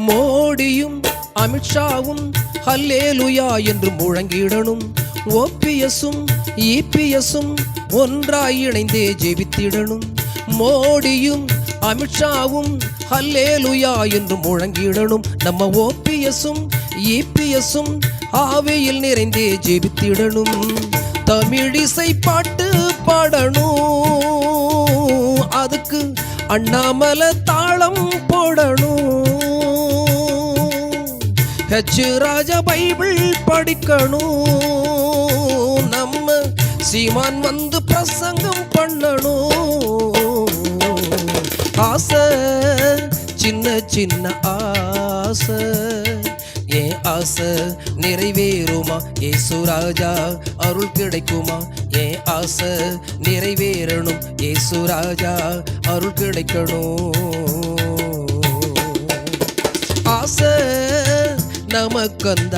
மோடியும் அமித்ஷாவும் ஹல்லேலூயா என்று முழங்கிடணும். ஓபிஎஸும் இபிஎஸும் ஒன்றாய் இணைந்தே ஜெபித்திடணும். மோடியும் அமித்ஷாவும் ஹல்லேலூயா என்று முழங்கிடணும். நம்ம ஓபிஎஸும் இபிஎஸும் ஆவியில் நிறைந்தே ஜெபித்திடணும். தமிழிசை பாட்டு பாடணும், அதுக்கு அண்ணாமலை தாளம் போடணும். ஹெச் ராஜா பைபிள் படிக்கணும், நம்ம சீமான் வந்து பிரசங்கம் பண்ணணும். ஆசை சின்ன சின்ன ஆசை, ஏன் ஆசை நிறைவேறுமா? ஏசு ராஜா அருள் கிடைக்குமா? ஏன் ஆசை நிறைவேறணும்? ஏசு ராஜா அருள் கிடைக்கணும். ஆசை நமக்கு அந்த